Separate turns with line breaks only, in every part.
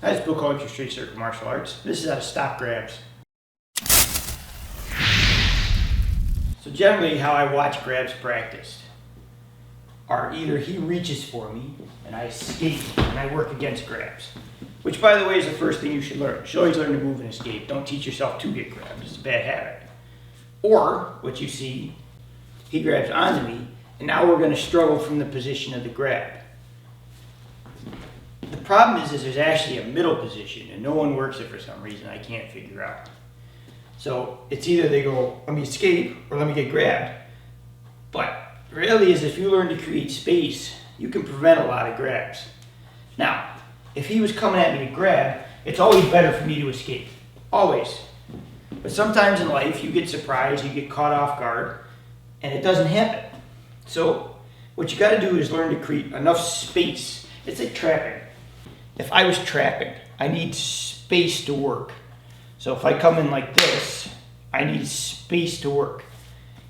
Hi, it's Bill Coach, your Straight Circle Martial Arts. This is how to stop grabs. So generally how I watch grabs practiced are either he reaches for me and I escape and I work against grabs. Which, by the way, is the first thing you should learn. You should always learn to move and escape. Don't teach yourself to get grabbed. It's a bad habit. Or what you see, he grabs onto me and now we're going to struggle from the position of the grab. The problem is there's actually a middle position and no one works it for some reason I can't figure out. So it's either they go, let me escape or let me get grabbed. But really is if you learn to create space, you can prevent a lot of grabs. Now, if he was coming at me to grab, it's always better for me to escape. Always. But sometimes in life you get surprised, you get caught off guard, and it doesn't happen. So what you gotta do is learn to create enough space. It's like trapping. If I was trapping, I need space to work. So if I come in like this, I need space to work.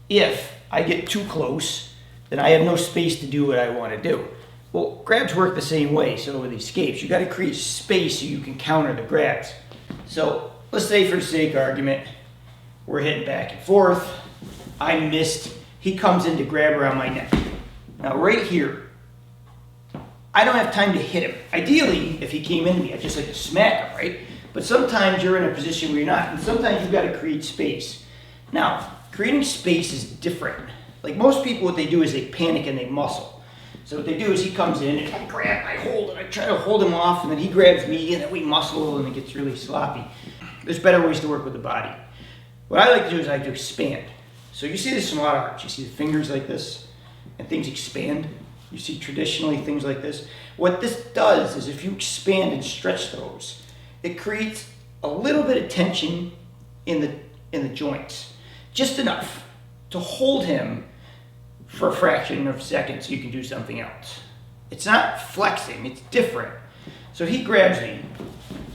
If I get too close, then I have no space to do what I want to do. Well, grabs work the same way, so with escapes, you got to create space so you can counter the grabs. So let's say for the sake of argument, we're hitting back and forth. I missed. He comes in to grab around my neck. Now right here, I don't have time to hit him. Ideally, if he came into me, I'd just like to smack him, right? But sometimes you're in a position where you're not, and sometimes you've got to create space. Now, creating space is different. Like most people, what they do is they panic and they muscle. So what they do is he comes in and I grab, I hold, and I try to hold him off, and then he grabs me, and then we muscle, and it gets really sloppy. There's better ways to work with the body. What I like to do is I like to expand. So you see this in a lot of arts. You see the fingers like this, and things expand. You see traditionally things like this. What this does is if you expand and stretch those, it creates a little bit of tension in the joints. Just enough to hold him for a fraction of a second so you can do something else. It's not flexing, it's different. So he grabs me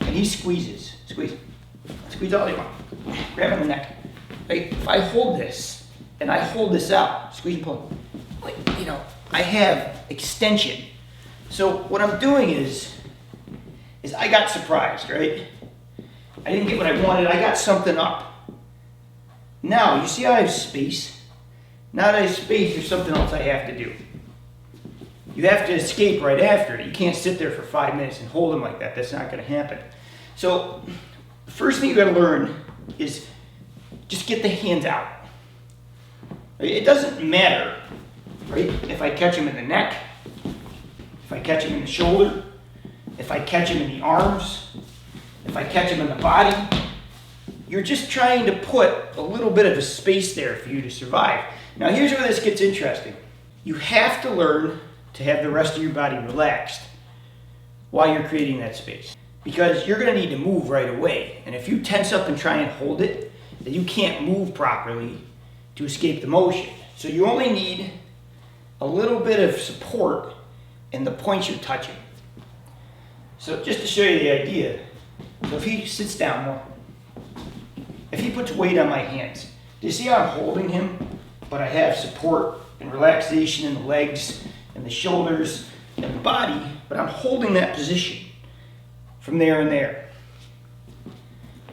and he squeezes. Squeeze all you want. Grab on the neck. Right? If I hold this and I hold this out, squeeze and pull. Like, I have extension. So what I'm doing is I got surprised, right? I didn't get what I wanted, I got something up. Now, you see how I have space? Now that I have space, there's something else I have to do. You have to escape right after it. You can't sit there for 5 minutes and hold him like that. That's not gonna happen. So, the first thing you gotta learn is just get the hands out. It doesn't matter, right? If I catch him in the neck, if I catch him in the shoulder, if I catch him in the arms, if I catch him in the body, you're just trying to put a little bit of a space there for you to survive. Now here's where this gets interesting. You have to learn to have the rest of your body relaxed while you're creating that space. Because you're gonna need to move right away. And if you tense up and try and hold it, then you can't move properly to escape the motion. So you only need a little bit of support in the points you're touching. So just to show you the idea, so if he sits down more, if he puts weight on my hands, do you see how I'm holding him, but I have support and relaxation in the legs and the shoulders and the body, but I'm holding that position from there and there.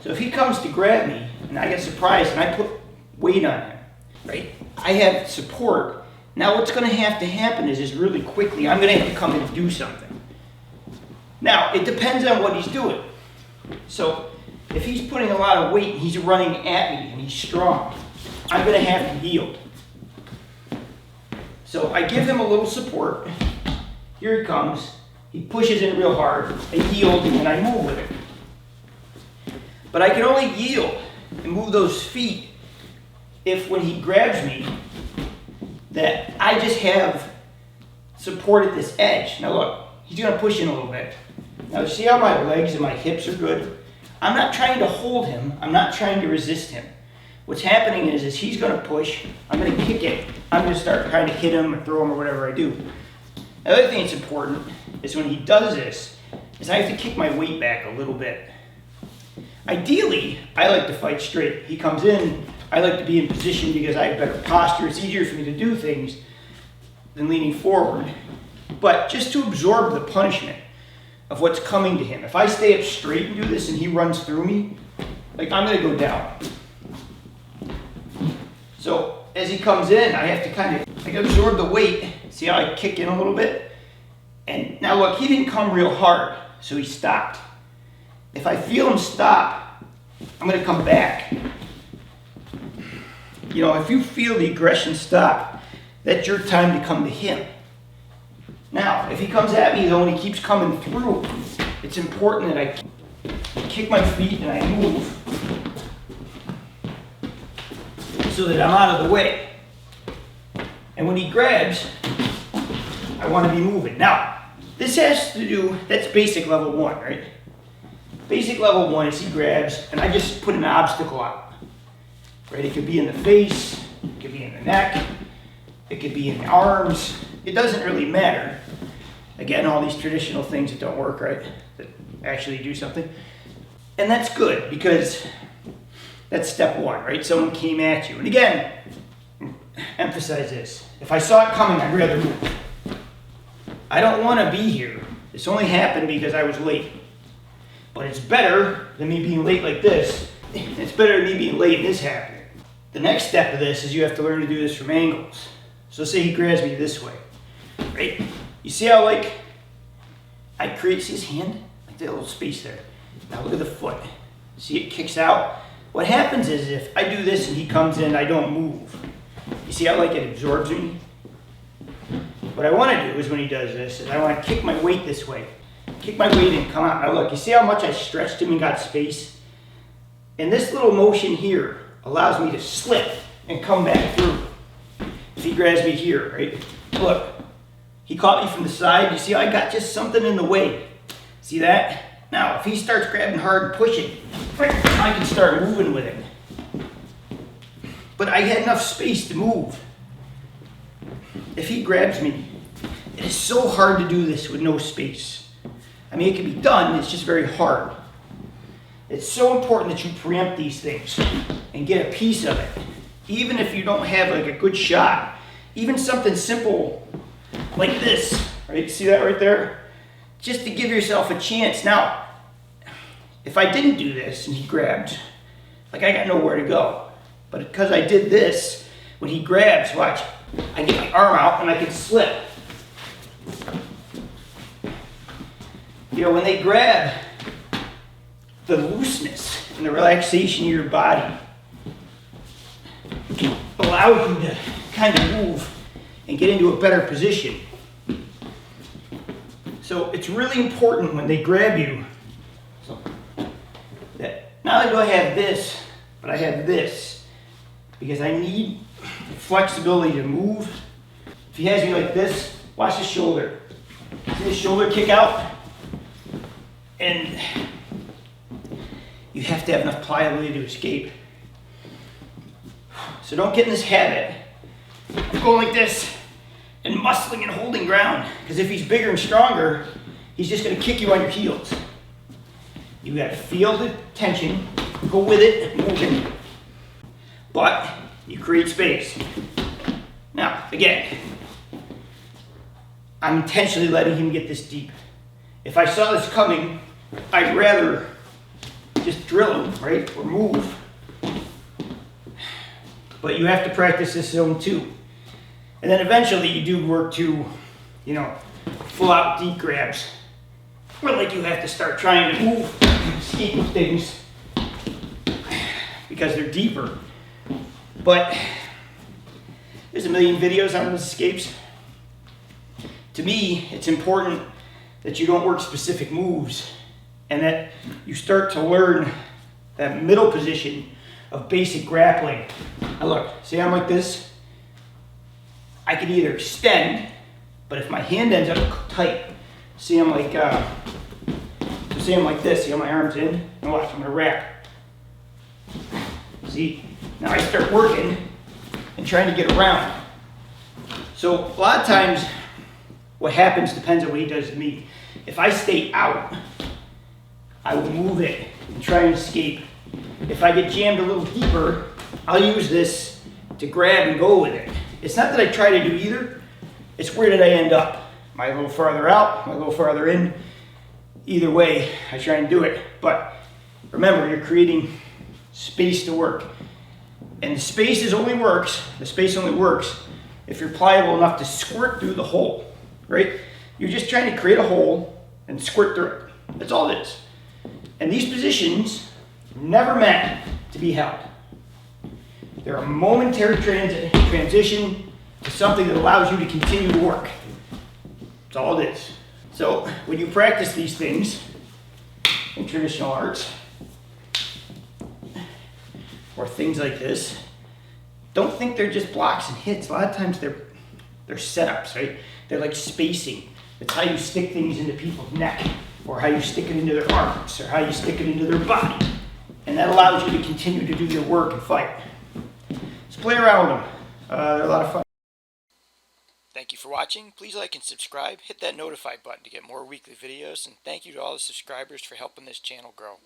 So if he comes to grab me and I get surprised and I put weight on him, right? I have support. Now what's gonna have to happen is really quickly, I'm gonna have to come in and do something. Now, it depends on what he's doing. So if he's putting a lot of weight and he's running at me and he's strong, I'm gonna have to yield. So I give him a little support. Here he comes. He pushes in real hard. I yield and I move with it. But I can only yield and move those feet if when he grabs me, that I just have support at this edge. Now look, he's gonna push in a little bit. Now see how my legs and my hips are good? I'm not trying to hold him. I'm not trying to resist him. What's happening is he's gonna push, I'm gonna kick it. I'm gonna start trying to hit him or throw him or whatever I do. The other thing that's important is when he does this, is I have to kick my weight back a little bit. Ideally, I like to fight straight. He comes in, I like to be in position because I have better posture. It's easier for me to do things than leaning forward. But just to absorb the punishment, of what's coming to him. If I stay up straight and do this and he runs through me, like I'm gonna go down. So as he comes in, I have to kind of like absorb the weight. See how I kick in a little bit? And now look, he didn't come real hard, so he stopped. If I feel him stop, I'm gonna come back. You know, if you feel the aggression stop, that's your time to come to him. Now, if he comes at me though and he keeps coming through, it's important that I kick my feet and I move so that I'm out of the way. And when he grabs, I want to be moving. Now, this has to do, that's basic level 1, right? Basic level 1 is he grabs and I just put an obstacle out. Right? It could be in the face, it could be in the neck, it could be in the arms. It doesn't really matter. Again, all these traditional things that don't work, right? That actually do something. And that's good because that's step 1, right? Someone came at you. And again, emphasize this. If I saw it coming, I'd rather move. I don't want to be here. This only happened because I was late. But it's better than me being late like this. It's better than me being late and this happening. The next step of this is you have to learn to do this from angles. So say he grabs me this way, right? You see how like I create, see his hand? Like that little space there. Now look at the foot. See it kicks out? What happens is if I do this and he comes in, I don't move. You see how like it absorbs me? What I want to do is when he does this, is I want to kick my weight this way. Kick my weight and come out. Now look, you see how much I stretched him and got space? And this little motion here allows me to slip and come back through. If he grabs me here, right? Look, he caught me from the side. You see how I got just something in the way? See that? Now, if he starts grabbing hard and pushing, I can start moving with it. But I had enough space to move. If he grabs me, it is so hard to do this with no space. I mean, it can be done, it's just very hard. It's so important that you preempt these things and get a piece of it. Even if you don't have like a good shot, even something simple like this, right? See that right there? Just to give yourself a chance. Now, if I didn't do this and he grabbed, like I got nowhere to go. But because I did this, when he grabs, watch, I get my arm out and I can slip. You know, when they grab, the looseness and the relaxation of your body allows you to kind of move and get into a better position. So it's really important when they grab you that not only do I have this, but I have this because I need flexibility to move. If he has me like this, watch his shoulder. See his shoulder kick out? And you have to have enough pliability to escape. So don't get in this habit of going like this and muscling and holding ground. Because if he's bigger and stronger, he's just going to kick you on your heels. You got to feel the tension, go with it, move it. But you create space. Now, again, I'm intentionally letting him get this deep. If I saw this coming, I'd rather just drill him, right, or move. But you have to practice this zone too. And then eventually you do work to, you know, full out deep grabs. Where like you have to start trying to move, escape things because they're deeper. But there's a million videos on those escapes. To me, it's important that you don't work specific moves and that you start to learn that middle position of basic grappling. Now look, see I'm like this? I can either extend, but if my hand ends up tight, see I'm like, see I'm like this, see how my arm's in? And watch, I'm gonna wrap. See, now I start working and trying to get around. So a lot of times, what happens depends on what he does to me. If I stay out, I will move it and try and escape. If I get jammed a little deeper, I'll use this to grab and go with it. It's not that I try to do either, it's where did I end up? Am I a little farther out? Am I a little farther in? either way, I try and do it. But remember, you're creating space to work. And the space only works if you're pliable enough to squirt through the hole, right? You're just trying to create a hole and squirt through it. That's all it is. And these positions are never meant to be held. They're a momentary transition to something that allows you to continue to work. That's all it is. So when you practice these things in traditional arts, or things like this, don't think they're just blocks and hits. A lot of times they're setups, right? They're like spacing. It's how you stick things into people's neck, or how you stick it into their arms, or how you stick it into their body. And that allows you to continue to do your work and fight. Let's play around with them. They're a lot of fun. Thank you for watching. Please like and subscribe. Hit that notify button to get more weekly videos. And thank you to all the subscribers for helping this channel grow.